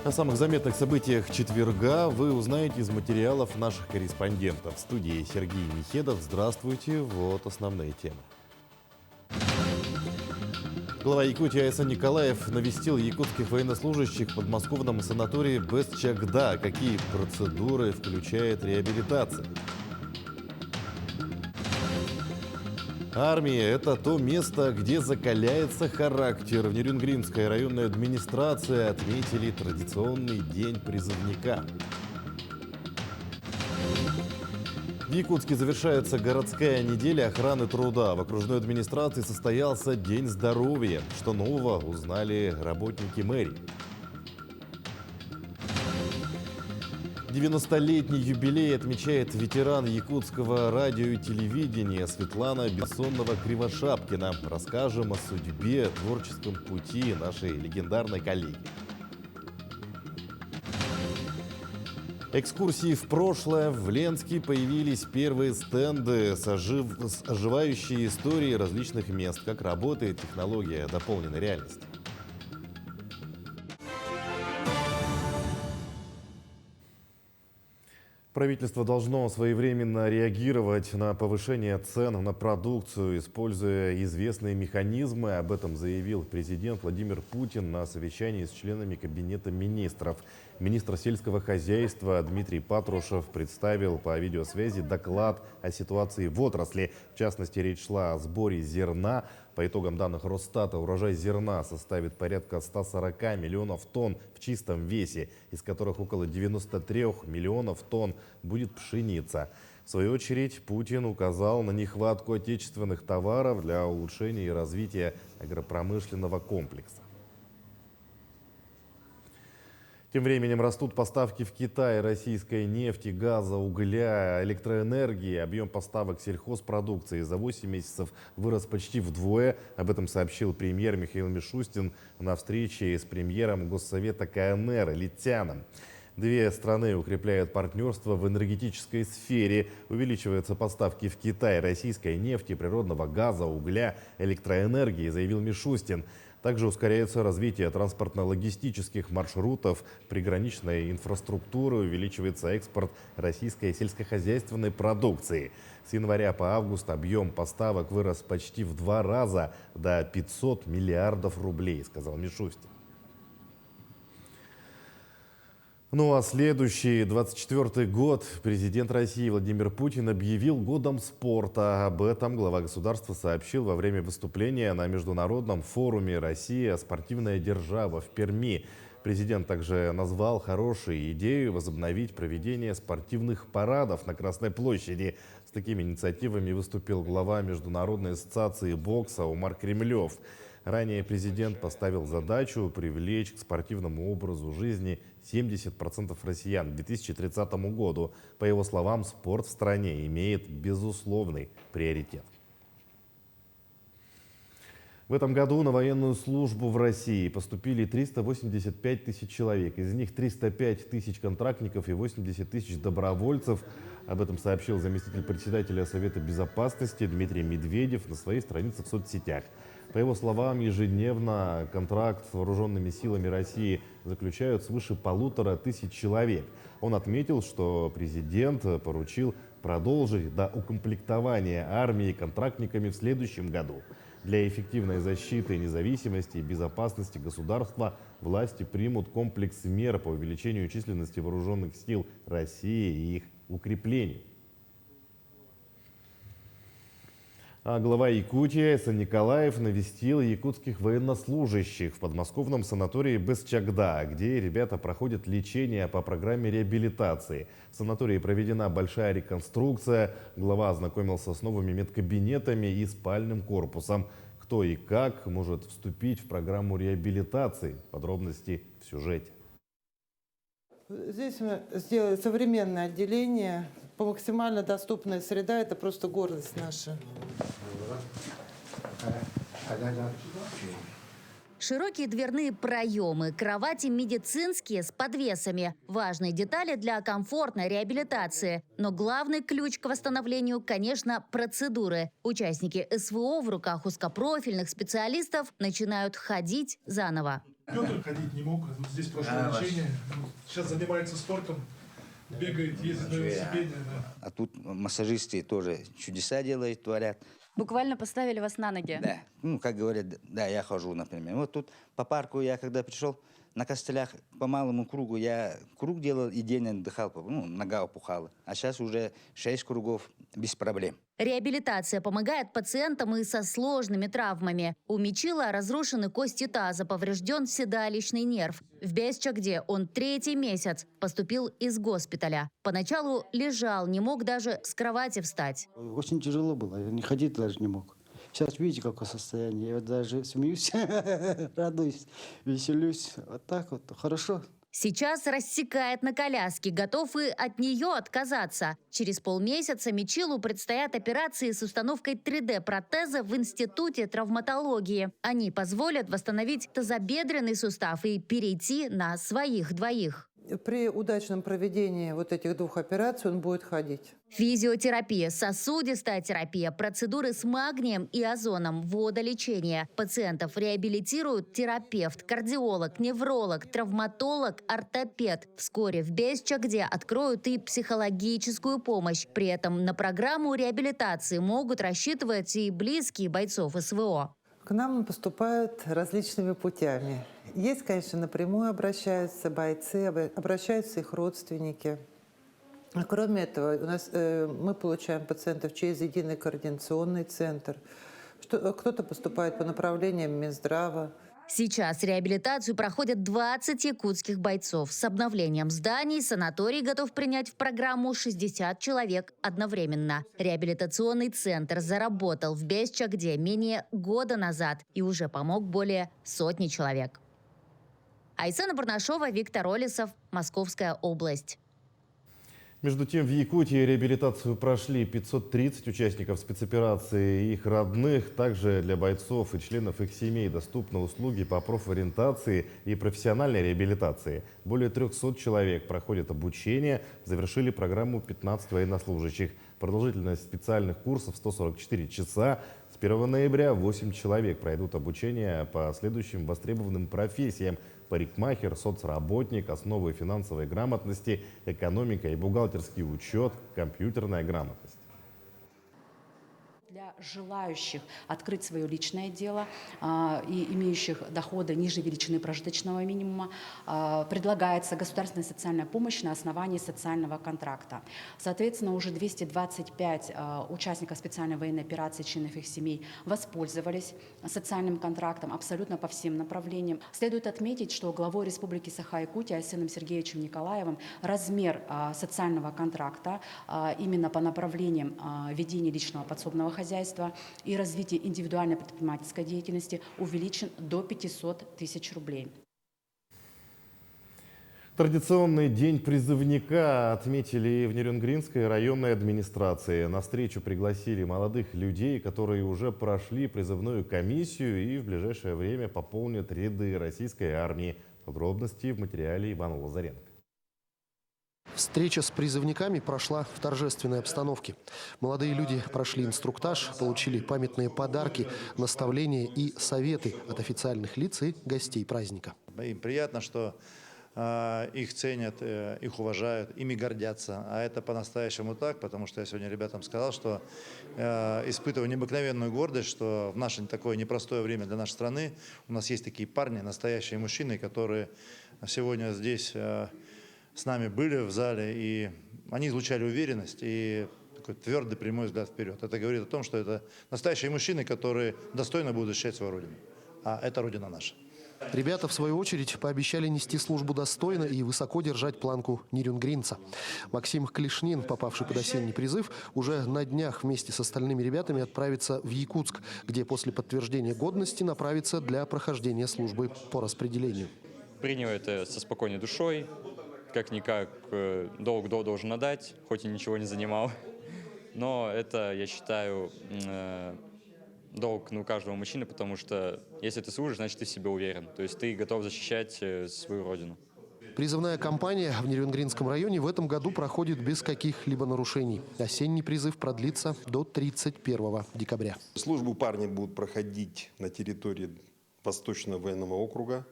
О самых заметных событиях четверга вы узнаете из материалов наших корреспондентов. В студии Сергей Михедов. Здравствуйте. Вот основные темы. Глава Якутии Айсан Николаев навестил якутских военнослужащих в подмосковном санатории Бесчагда. Какие процедуры включает реабилитация? Армия – это то место, где закаляется характер. В Нерюнгринской районной администрации отметили традиционный день призывника. В Якутске завершается городская неделя охраны труда. В окружной администрации состоялся День здоровья. Что нового, узнали работники мэрии. 90-летний юбилей отмечает ветеран якутского радио и телевидения Светлана Бессонова-Кривошапкина. Расскажем о судьбе, творческом пути нашей легендарной коллеги. Экскурсии в прошлое. В Ленске появились первые стенды с оживающей историей различных мест. Как работает технология дополненной реальности. Правительство должно своевременно реагировать на повышение цен на продукцию, используя известные механизмы. Об этом заявил президент Владимир Путин на совещании с членами Кабинета министров. Министр сельского хозяйства Дмитрий Патрушев представил по видеосвязи доклад о ситуации в отрасли. В частности, речь шла о сборе зерна. По итогам данных Росстата, урожай зерна составит порядка 140 миллионов тонн в чистом весе, из которых около 93 миллионов тонн будет пшеница. В свою очередь, Путин указал на нехватку отечественных товаров для улучшения и развития агропромышленного комплекса. Тем временем растут поставки в Китай российской нефти, газа, угля, электроэнергии. Объем поставок сельхозпродукции за 8 месяцев вырос почти вдвое. Об этом сообщил премьер Михаил Мишустин на встрече с премьером Госсовета КНР Литяном. Две страны укрепляют партнерство в энергетической сфере. Увеличиваются поставки в Китай российской нефти, природного газа, угля, электроэнергии, заявил Мишустин. Также ускоряется развитие транспортно-логистических маршрутов, приграничной инфраструктуры, увеличивается экспорт российской сельскохозяйственной продукции. С января по август объем поставок вырос почти в 2 раза до 500 миллиардов рублей, сказал Мишустин. Ну а следующий, 24-й год, президент России Владимир Путин объявил годом спорта. Об этом глава государства сообщил во время выступления на международном форуме «Россия. Спортивная держава» в Перми. Президент также назвал хорошей идею возобновить проведение спортивных парадов на Красной площади. С такими инициативами выступил глава Международной ассоциации бокса Умар Кремлев. Ранее президент поставил задачу привлечь к спортивному образу жизни 70% россиян к 2030 году. По его словам, спорт в стране имеет безусловный приоритет. В этом году на военную службу в России поступили 385 тысяч человек. Из них 305 тысяч контрактников и 80 тысяч добровольцев. Об этом сообщил заместитель председателя Совета безопасности Дмитрий Медведев на своей странице в соцсетях. По его словам, ежедневно контракт с вооруженными силами России заключают свыше 1500 человек. Он отметил, что президент поручил продолжить до укомплектования армии контрактниками в следующем году. Для эффективной защиты независимости и безопасности государства власти примут комплекс мер по увеличению численности вооруженных сил России и их укреплению. А глава Якутии Айсан Николаев навестил якутских военнослужащих в подмосковном санатории Бесчагда, где ребята проходят лечение по программе реабилитации. В санатории проведена большая реконструкция. Глава ознакомился с новыми медкабинетами и спальным корпусом. Кто и как может вступить в программу реабилитации? Подробности в сюжете. Здесь мы сделали современное отделение. По максимально доступная среда – это просто гордость наша. Широкие дверные проемы, кровати медицинские с подвесами. Важные детали для комфортной реабилитации. Но главный ключ к восстановлению, конечно, процедуры. Участники СВО в руках узкопрофильных специалистов начинают ходить заново. Петр ходить не мог, вот здесь прошло лечение. Сейчас занимается спортом, бегает, ездит на велосипеде. Да. А тут массажисты тоже чудеса делают, творят. Буквально поставили вас на ноги. Да, ну, как говорят, да, я хожу, например. Вот тут по парку я когда пришел, на костылях по малому кругу я круг делал и день отдыхал, ну, нога опухала. А сейчас уже 6 кругов без проблем. Реабилитация помогает пациентам и со сложными травмами. У Мичила разрушены кости таза, поврежден седалищный нерв. В Бесчагде он 3-й месяц поступил из госпиталя. Поначалу лежал, не мог даже с кровати встать. Очень тяжело было, я не ходить даже не мог. Сейчас видите, какое состояние. Я вот даже смеюсь, радуюсь, веселюсь. Вот так вот, хорошо. Сейчас рассекает на коляске, готов и от нее отказаться. Через полмесяца Мичилу предстоят операции с установкой 3D-протеза в Институте травматологии. Они позволят восстановить тазобедренный сустав и перейти на своих двоих. При удачном проведении вот этих 2 операций он будет ходить. Физиотерапия, сосудистая терапия, процедуры с магнием и озоном, водолечение. Пациентов реабилитируют терапевт, кардиолог, невролог, травматолог, ортопед. Вскоре в Бесчагде откроют и психологическую помощь. При этом на программу реабилитации могут рассчитывать и близкие бойцов СВО. К нам поступают различными путями. Есть, конечно, напрямую обращаются бойцы, обращаются их родственники. А кроме этого, у нас, мы получаем пациентов через единый координационный центр. Кто-то поступает по направлениям Минздрава. Сейчас реабилитацию проходят 20 якутских бойцов. С обновлением зданий санаторий готов принять в программу 60 человек одновременно. Реабилитационный центр заработал в Бесчагде менее года назад и уже помог более 100 человек. Айсена Барнашова, Виктор Олесов, Московская область. Между тем, в Якутии реабилитацию прошли 530 участников спецоперации и их родных. Также для бойцов и членов их семей доступны услуги по профориентации и профессиональной реабилитации. Более 300 человек проходят обучение, завершили программу 15 военнослужащих. Продолжительность специальных курсов 144 часа. С 1 ноября 8 человек пройдут обучение по следующим востребованным профессиям: парикмахер, соцработник, основы финансовой грамотности, экономика и бухгалтерский учет, компьютерная грамотность. Для желающих открыть свое личное дело и имеющих доходы ниже величины прожиточного минимума предлагается государственная социальная помощь на основании социального контракта. Соответственно, уже 225 участников специальной военной операции, членов их семей, воспользовались социальным контрактом абсолютно по всем направлениям. Следует отметить, что главой Республики Саха-Якутия Айсеном Сергеевичем Николаевым размер социального контракта именно по направлениям ведения личного подсобного хозяйства и развития индивидуальной предпринимательской деятельности увеличен до 500 тысяч рублей. Традиционный день призывника отметили в Нерюнгринской районной администрации. На встречу пригласили молодых людей, которые уже прошли призывную комиссию и в ближайшее время пополнят ряды российской армии. Подробности в материале Ивана Лазаренко. Встреча с призывниками прошла в торжественной обстановке. Молодые люди прошли инструктаж, получили памятные подарки, наставления и советы от официальных лиц и гостей праздника. Им приятно, что их ценят, их уважают, ими гордятся. А это по-настоящему так, потому что я сегодня ребятам сказал, что испытываю необыкновенную гордость, что в наше такое непростое время для нашей страны у нас есть такие парни, настоящие мужчины, которые сегодня здесь с нами были в зале, и они излучали уверенность и такой твердый прямой взгляд вперед. Это говорит о том, что это настоящие мужчины, которые достойно будут защищать свою родину. А это родина наша. Ребята, в свою очередь, пообещали нести службу достойно и высоко держать планку нерюнгринца. Максим Клишнин, попавший под осенний призыв, уже на днях вместе с остальными ребятами отправится в Якутск, где после подтверждения годности направится для прохождения службы по распределению. Принял это со спокойной душой. Как-никак долг должен отдать, хоть и ничего не занимал. Но это, я считаю, долг у каждого мужчины, потому что если ты служишь, значит ты в себе уверен. То есть ты готов защищать свою родину. Призывная кампания в Нерюнгринском районе в этом году проходит без каких-либо нарушений. Осенний призыв продлится до 31 декабря. Службу парни будут проходить на территории Восточного военного округа.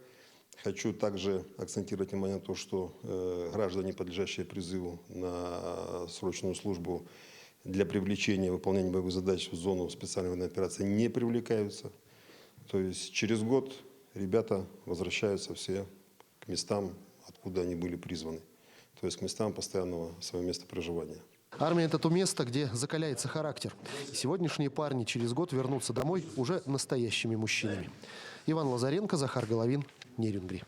Хочу также акцентировать внимание на то, что граждане, подлежащие призыву на срочную службу для привлечения выполнения боевых задач в зону специальной военной операции, не привлекаются. То есть через год ребята возвращаются все к местам, откуда они были призваны. То есть к местам постоянного своего места проживания. Армия – это то место, где закаляется характер. И сегодняшние парни через год вернутся домой уже настоящими мужчинами. Иван Лазаренко, Захар Головин, Нерюнгри.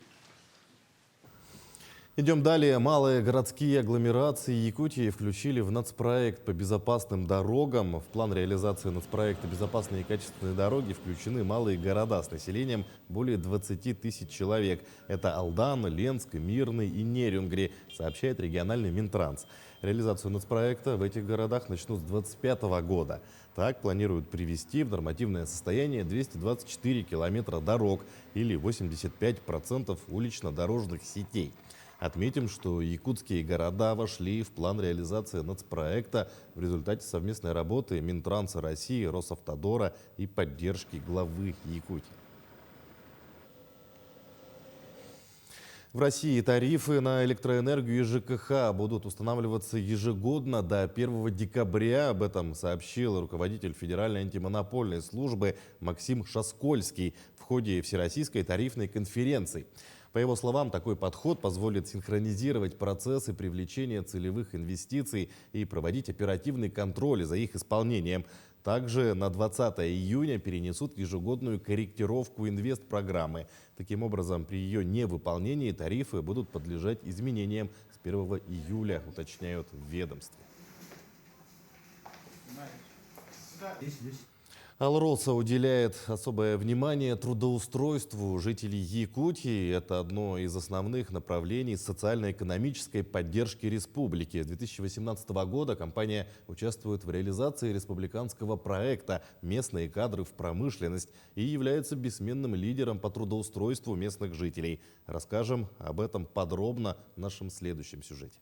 Идем далее. Малые городские агломерации Якутии включили в нацпроект по безопасным дорогам. В план реализации нацпроекта «Безопасные и качественные дороги» включены малые города с населением более 20 тысяч человек. Это Алдан, Ленск, Мирный и Нерюнгри, сообщает региональный Минтранс. Реализацию нацпроекта в этих городах начнут с 2025 года. Так планируют привести в нормативное состояние 224 километра дорог или 85% улично-дорожных сетей. Отметим, что якутские города вошли в план реализации нацпроекта в результате совместной работы Минтранса России, Росавтодора и поддержки главы Якутии. В России тарифы на электроэнергию и ЖКХ будут устанавливаться ежегодно до 1 декабря. Об этом сообщил руководитель Федеральной антимонопольной службы Максим Шаскольский в ходе Всероссийской тарифной конференции. По его словам, такой подход позволит синхронизировать процессы привлечения целевых инвестиций и проводить оперативный контроль за их исполнением. Также на 20 июня перенесут ежегодную корректировку инвестпрограммы. Таким образом, при ее невыполнении тарифы будут подлежать изменениям с 1 июля, уточняют в ведомстве. Алроса уделяет особое внимание трудоустройству жителей Якутии. Это одно из основных направлений социально-экономической поддержки республики. С 2018 года компания участвует в реализации республиканского проекта «Местные кадры в промышленность» и является бессменным лидером по трудоустройству местных жителей. Расскажем об этом подробно в нашем следующем сюжете.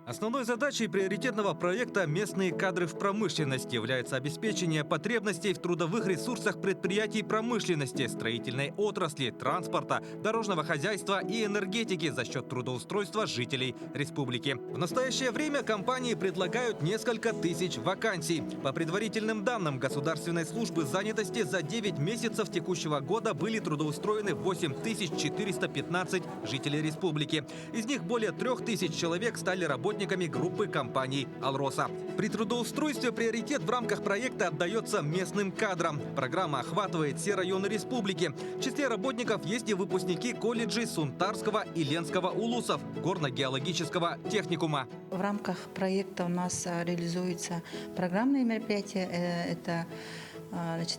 Основной задачей приоритетного проекта «Местные кадры в промышленности» является обеспечение потребностей в трудовых ресурсах предприятий промышленности, строительной отрасли, транспорта, дорожного хозяйства и энергетики за счет трудоустройства жителей республики. В настоящее время компании предлагают несколько тысяч вакансий. По предварительным данным Государственной службы занятости за 9 месяцев текущего года были трудоустроены 8415 жителей республики. Из них более 3000 человек стали работниками группы компаний «Алроса». При трудоустройстве приоритет в рамках проекта отдается местным кадрам. Программа охватывает все районы республики. В числе работников есть и выпускники колледжей Сунтарского и Ленского улусов, горно-геологического техникума. В рамках проекта у нас реализуются программные мероприятия. Это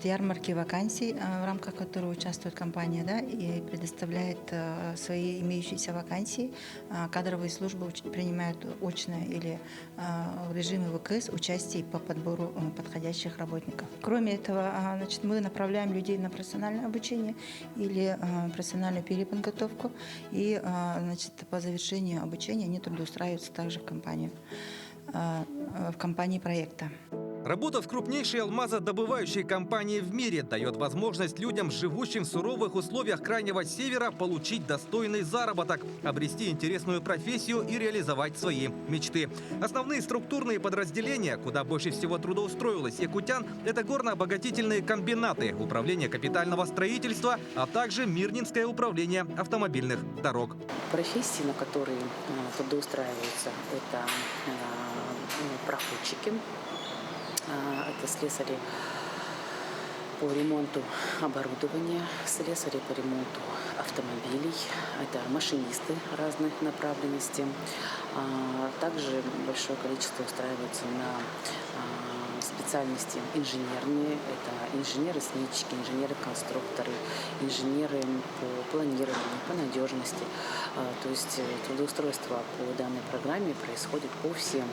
ярмарки вакансий, в рамках которой участвует компания, и предоставляет свои имеющиеся вакансии. Кадровые службы принимают очное или в режиме ВКС участие по подбору подходящих работников. Кроме этого, мы направляем людей на профессиональное обучение или профессиональную переподготовку. И по завершению обучения они трудоустраиваются также в компании проекта. Работа в крупнейшей алмазодобывающей компании в мире дает возможность людям, живущим в суровых условиях Крайнего Севера, получить достойный заработок, обрести интересную профессию и реализовать свои мечты. Основные структурные подразделения, куда больше всего трудоустроилось якутян, это горно-обогатительные комбинаты, управление капитального строительства, а также Мирнинское управление автомобильных дорог. Профессии, на которые трудоустраиваются, это проходчики. Это слесари по ремонту оборудования, слесари по ремонту автомобилей, это машинисты разных направленностей. Также большое количество устраиваются на специальности инженерные, это инженеры-сметчики, инженеры-конструкторы, инженеры по планированию, по надежности. То есть трудоустройство по данной программе происходит по всем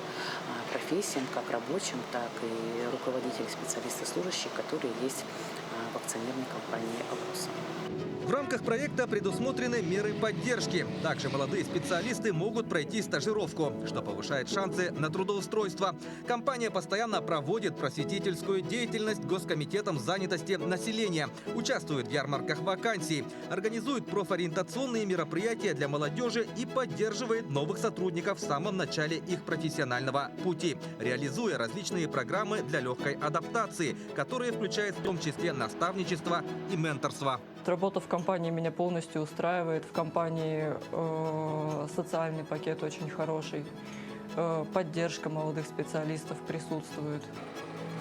профессиям, как рабочим, так и руководители, специалисты, служащие, которые есть в акционерной компании «Алроса». В рамках проекта предусмотрены меры поддержки. Также молодые специалисты могут пройти стажировку, что повышает шансы на трудоустройство. Компания постоянно проводит просветительскую деятельность Госкомитетом занятости населения, участвует в ярмарках вакансий, организует профориентационные мероприятия для молодежи и поддерживает новых сотрудников в самом начале их профессионального пути, реализуя различные программы для легкой адаптации, которые включают в том числе наставничество и менторство. Работа в компании меня полностью устраивает. В компании социальный пакет очень хороший. Поддержка молодых специалистов присутствует.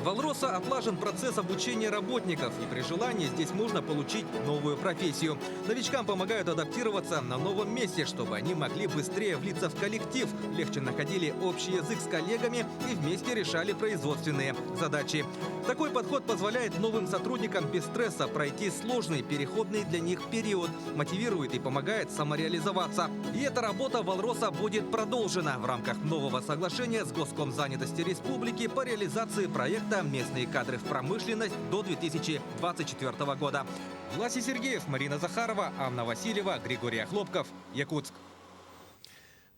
В «Алроса» отлажен процесс обучения работников, и при желании здесь можно получить новую профессию. Новичкам помогают адаптироваться на новом месте, чтобы они могли быстрее влиться в коллектив, легче находили общий язык с коллегами и вместе решали производственные задачи. Такой подход позволяет новым сотрудникам без стресса пройти сложный переходный для них период, мотивирует и помогает самореализоваться. И эта работа в «Алроса» будет продолжена в рамках нового соглашения с Госкомзанятости Республики по реализации проекта «Местные кадры в промышленность» до 2024 года. Власий Сергеев, Марина Захарова, Анна Васильева, Григорий Хлопков, Якутск.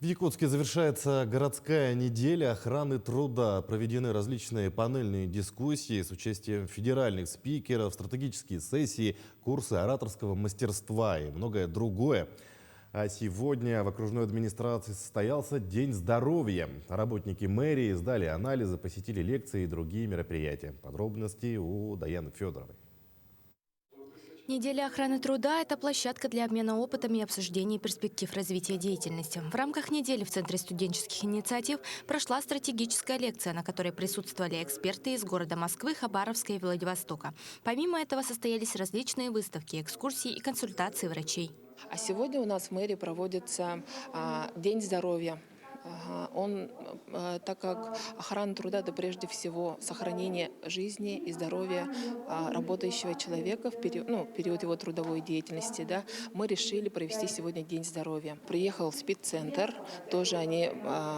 В Якутске завершается городская неделя охраны труда. Проведены различные панельные дискуссии с участием федеральных спикеров, стратегические сессии, курсы ораторского мастерства и многое другое. А сегодня в окружной администрации состоялся День здоровья. Работники мэрии сдали анализы, посетили лекции и другие мероприятия. Подробности у Даяны Федоровой. Неделя охраны труда – это площадка для обмена опытом и обсуждения перспектив развития деятельности. В рамках недели в Центре студенческих инициатив прошла стратегическая лекция, на которой присутствовали эксперты из города Москвы, Хабаровска и Владивостока. Помимо этого состоялись различные выставки, экскурсии и консультации врачей. А сегодня у нас в мэрии проводится День здоровья. Он, так как охрана труда – это прежде всего сохранение жизни и здоровья работающего человека в период его трудовой деятельности, да, мы решили провести сегодня День здоровья. Приехал СПИД-центр, тоже они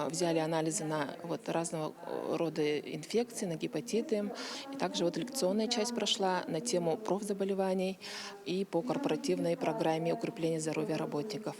взяли анализы на разного рода инфекции, на гепатиты. И также лекционная часть прошла на тему профзаболеваний и по корпоративной программе укрепления здоровья работников.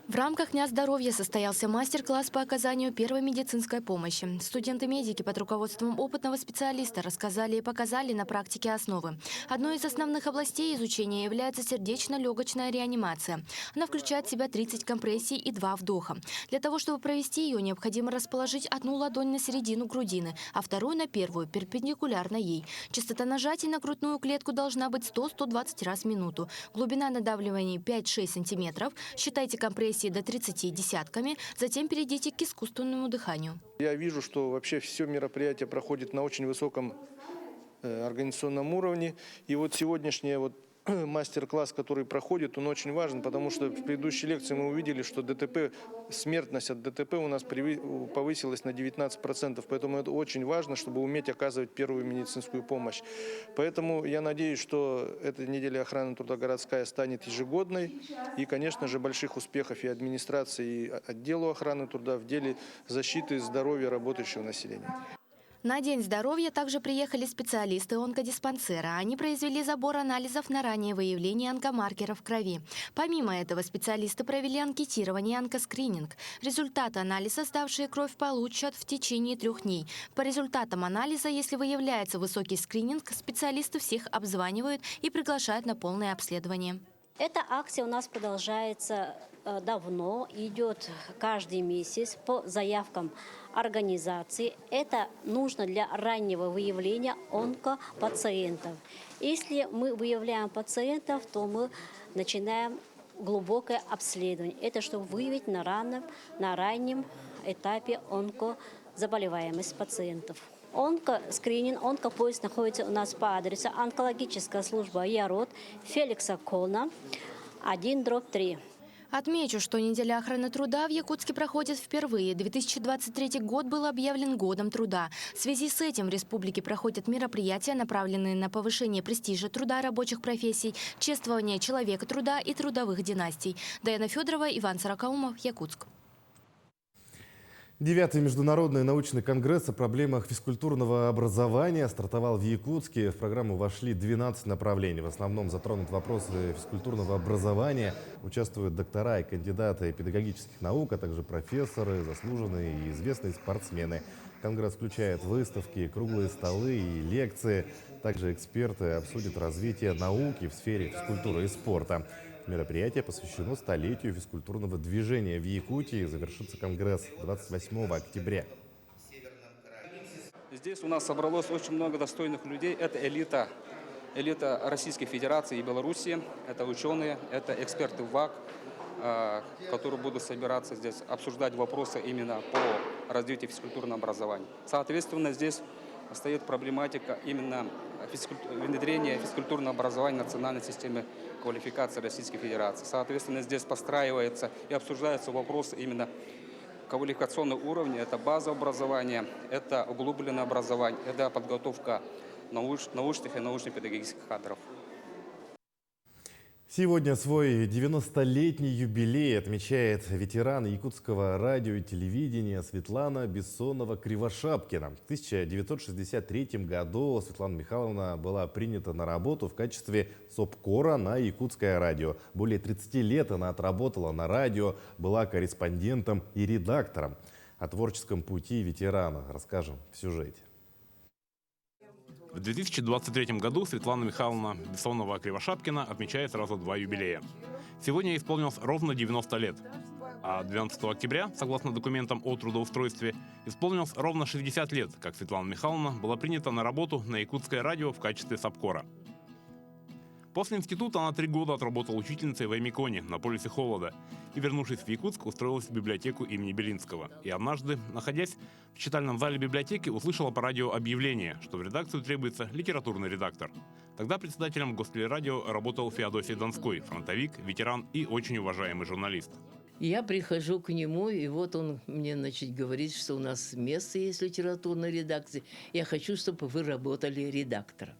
В рамках Дня здоровья состоялся мастер-класс по оказанию первой медицинской помощи. Студенты-медики под руководством опытного специалиста рассказали и показали на практике основы. Одной из основных областей изучения является сердечно-легочная реанимация. Она включает в себя 30 компрессий и 2 вдоха. Для того, чтобы провести ее, необходимо расположить одну ладонь на середину грудины, а вторую на первую, перпендикулярно ей. Частота нажатий на грудную клетку должна быть 100-120 раз в минуту. Глубина надавливания 5-6 см. Считайте компрессии до 30 десятками, затем перейдите к искусственному дыханию. Я вижу, что вообще все мероприятие проходит на очень высоком организационном уровне. И сегодняшнее мастер-класс, который проходит, он очень важен, потому что в предыдущей лекции мы увидели, что ДТП, смертность от ДТП у нас повысилась на 19%. Поэтому это очень важно, чтобы уметь оказывать первую медицинскую помощь. Поэтому я надеюсь, что эта неделя охраны труда городская станет ежегодной. И, конечно же, больших успехов и администрации, и отделу охраны труда в деле защиты здоровья работающего населения. На День здоровья также приехали специалисты онкодиспансера. Они произвели забор анализов на раннее выявление онкомаркеров в крови. Помимо этого, специалисты провели анкетирование и онкоскрининг. Результаты анализа, сдавшие кровь, получат в течение 3 дней. По результатам анализа, если выявляется высокий скрининг, специалисты всех обзванивают и приглашают на полное обследование. Эта акция у нас продолжается давно, идет каждый месяц по заявкам организации. Это нужно для раннего выявления онкопациентов. Если мы выявляем пациентов, то мы начинаем глубокое обследование. Это чтобы выявить на раннем этапе онкозаболеваемость пациентов. Онкоскрининг, онкопоиск находится у нас по адресу онкологическая служба ЯРОД, Феликса Кона, 1/3. Отмечу, что неделя охраны труда в Якутске проходит впервые. 2023 год был объявлен годом труда. В связи с этим в республике проходят мероприятия, направленные на повышение престижа труда рабочих профессий, чествование человека труда и трудовых династий. Даяна Федорова, Иван Сорокаумов, Якутск. 9-й международный научный конгресс о проблемах физкультурного образования стартовал в Якутске. В программу вошли 12 направлений. В основном затронут вопросы физкультурного образования. Участвуют доктора и кандидаты педагогических наук, а также профессоры, заслуженные и известные спортсмены. Конгресс включает выставки, круглые столы и лекции. Также эксперты обсудят развитие науки в сфере физкультуры и спорта. Мероприятие посвящено столетию физкультурного движения в Якутии. Завершится конгресс 28 октября. Здесь у нас собралось очень много достойных людей. Это элита Российской Федерации и Белоруссии. Это ученые, это эксперты ВАК, которые будут собираться здесь, обсуждать вопросы именно по развитию физкультурного образования. Соответственно, здесь стоит проблематика именно внедрения физкультурного образования в национальной системе квалификации Российской Федерации. Соответственно, здесь постраивается и обсуждаются вопросы именно квалификационного уровня. Это базовое образование, это углубленное образование, это подготовка научных и научно-педагогических кадров. Сегодня свой 90-летний юбилей отмечает ветеран якутского радио и телевидения Светлана Бессонова-Кривошапкина. В 1963 году Светлана Михайловна была принята на работу в качестве сопкора на якутское радио. Более 30 лет она отработала на радио, была корреспондентом и редактором. О творческом пути ветерана расскажем в сюжете. В 2023 году Светлана Михайловна Бессонова-Кривошапкина отмечает сразу 2 юбилея. Сегодня ей исполнилось ровно 90 лет. А 12 октября, согласно документам о трудоустройстве, исполнилось ровно 60 лет, как Светлана Михайловна была принята на работу на якутское радио в качестве сопкора. После института она 3 года отработала учительницей в Аймиконе на полюсе холода и, вернувшись в Якутск, устроилась в библиотеку имени Белинского. И однажды, находясь в читальном зале библиотеки, услышала по радио объявление, что в редакцию требуется литературный редактор. Тогда председателем Гостелерадио работал Феодосий Донской, фронтовик, ветеран и очень уважаемый журналист. Я прихожу к нему, и вот он мне, говорит, что у нас место есть в литературной редакции. Я хочу, чтобы вы работали редактором.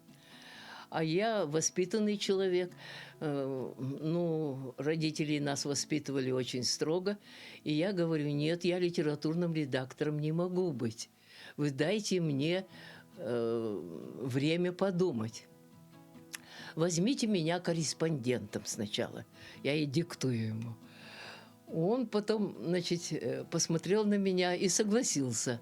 А я воспитанный человек, родители нас воспитывали очень строго, и я говорю, нет, я литературным редактором не могу быть. Вы дайте мне время подумать. Возьмите меня корреспондентом сначала, я и диктую ему. Он потом, посмотрел на меня и согласился.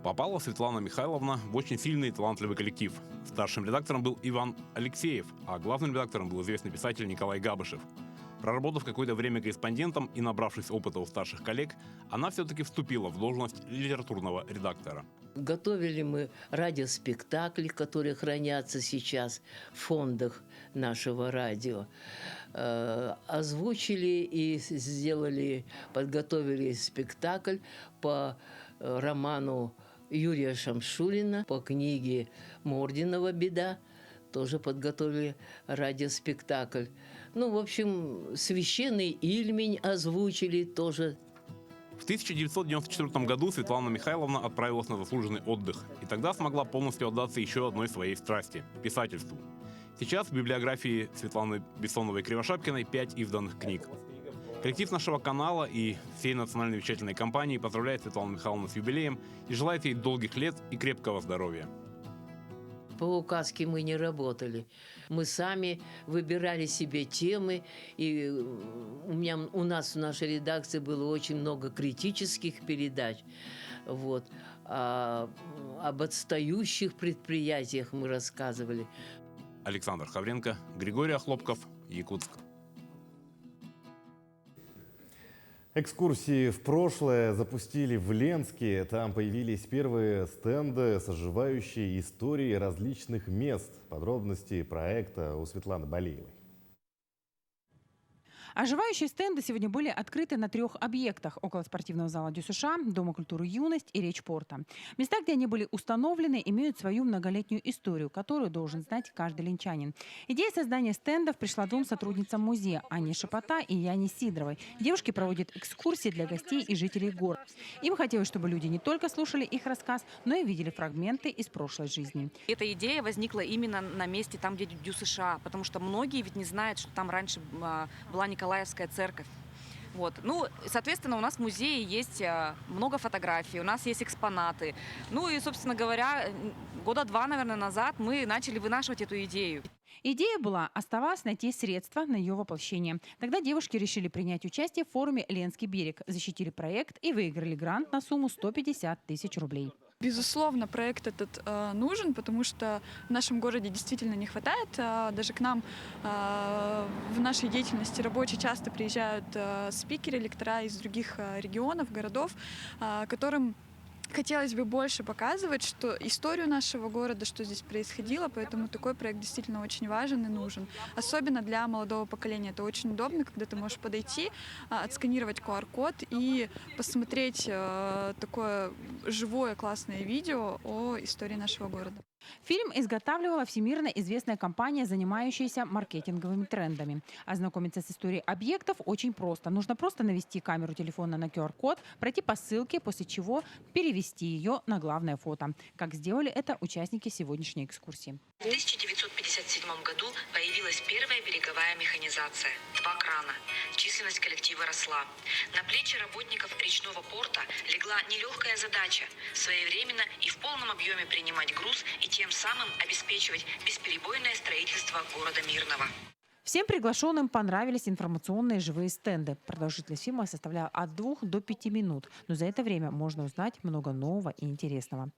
Попала Светлана Михайловна в очень сильный и талантливый коллектив. Старшим редактором был Иван Алексеев, а главным редактором был известный писатель Николай Габышев. Проработав какое-то время корреспондентом и набравшись опыта у старших коллег, она все-таки вступила в должность литературного редактора. Готовили мы радиоспектакли, которые хранятся сейчас в фондах нашего радио. Озвучили и подготовили спектакль по роману Юрия Шамшурина, по книге Мординова «Беда». Тоже подготовили радиоспектакль. В общем, «Священный Ильмень» озвучили тоже. В 1994 году Светлана Михайловна отправилась на заслуженный отдых. И тогда смогла полностью отдаться еще одной своей страсти – писательству. Сейчас в библиографии Светланы Бессоновой-Кривошапкиной 5 изданных книг. Коллектив нашего канала и всей национальной вещательной компании поздравляет Светлану Михайловну с юбилеем и желает ей долгих лет и крепкого здоровья. По указке мы не работали. Мы сами выбирали себе темы. И у нас в нашей редакции было очень много критических передач. Об отстающих предприятиях мы рассказывали. Александр Хавренко, Григорий Охлопков, Якутск. Экскурсии в прошлое запустили в Ленске. Там появились первые стенды с оживающей историей различных мест. Подробности проекта у Светланы Балеевой. Оживающие стенды сегодня были открыты на 3 объектах: около спортивного зала ДЮСШ, Дома культуры «Юность» и Речпорта. Места, где они были установлены, имеют свою многолетнюю историю, которую должен знать каждый ленчанин. Идея создания стендов пришла 2 сотрудницам музея – Анне Шапота и Яне Сидоровой. Девушки проводят экскурсии для гостей и жителей гор. Им хотелось, чтобы люди не только слушали их рассказ, но и видели фрагменты из прошлой жизни. Эта идея возникла именно на месте, там, где ДЮСШ, потому что многие ведь не знают, что там раньше была Николаевская церковь. Вот. Ну, соответственно, у нас в музее есть много фотографий, у нас есть экспонаты. Ну и, собственно говоря, года 2, наверное, назад мы начали вынашивать эту идею. Идея была, оставалось найти средства на ее воплощение. Тогда девушки решили принять участие в форуме «Ленский берег», защитили проект и выиграли грант на сумму 150 тысяч рублей. Безусловно, проект этот нужен, потому что в нашем городе действительно не хватает. Даже к нам в нашей деятельности рабочие часто приезжают спикеры, лектора из других регионов, городов, которым хотелось бы больше показывать, что историю нашего города, что здесь происходило, поэтому такой проект действительно очень важен и нужен. Особенно для молодого поколения. Это очень удобно, когда ты можешь подойти, отсканировать QR-код и посмотреть такое живое классное видео о истории нашего города. Фильм изготавливала всемирно известная компания, занимающаяся маркетинговыми трендами. Ознакомиться с историей объектов очень просто. Нужно просто навести камеру телефона на QR-код, пройти по ссылке, после чего перевести ее на главное фото. Как сделали это участники сегодняшней экскурсии. В 1957 году появилась первая береговая механизация – 2 крана. Численность коллектива росла. На плечи работников речного порта легла нелегкая задача – своевременно и в полном объеме принимать груз и тем самым обеспечивать бесперебойное строительство города Мирного. Всем приглашенным понравились информационные живые стенды. Продолжительность фильма составляла от 2 до 5 минут. Но за это время можно узнать много нового и интересного.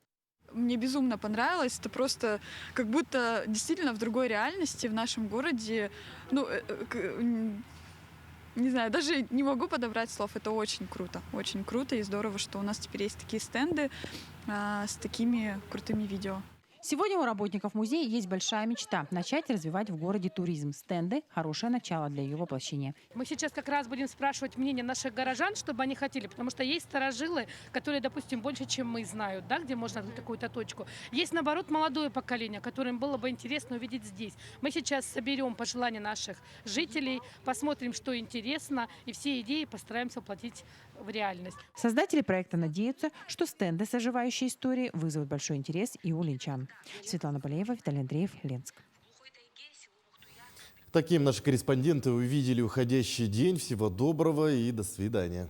Мне безумно понравилось. Это просто как будто действительно в другой реальности в нашем городе. Ну, не знаю, даже не могу подобрать слов. Это очень круто и здорово, что у нас теперь есть такие стенды с такими крутыми видео. Сегодня у работников музея есть большая мечта – начать развивать в городе туризм. Стенды – хорошее начало для ее воплощения. Мы сейчас как раз будем спрашивать мнение наших горожан, чтобы они хотели, потому что есть старожилы, которые, допустим, больше, чем мы знают, да, где можно открыть какую-то точку. Есть, наоборот, молодое поколение, которым было бы интересно увидеть здесь. Мы сейчас соберем пожелания наших жителей, посмотрим, что интересно, и все идеи постараемся воплотить в реальность. Создатели проекта надеются, что стенды с оживающей историей вызовут большой интерес и у ленчан. Светлана Полеева, Виталий Андреев, Ленск. Таким наши корреспонденты увидели уходящий день. Всего доброго и до свидания.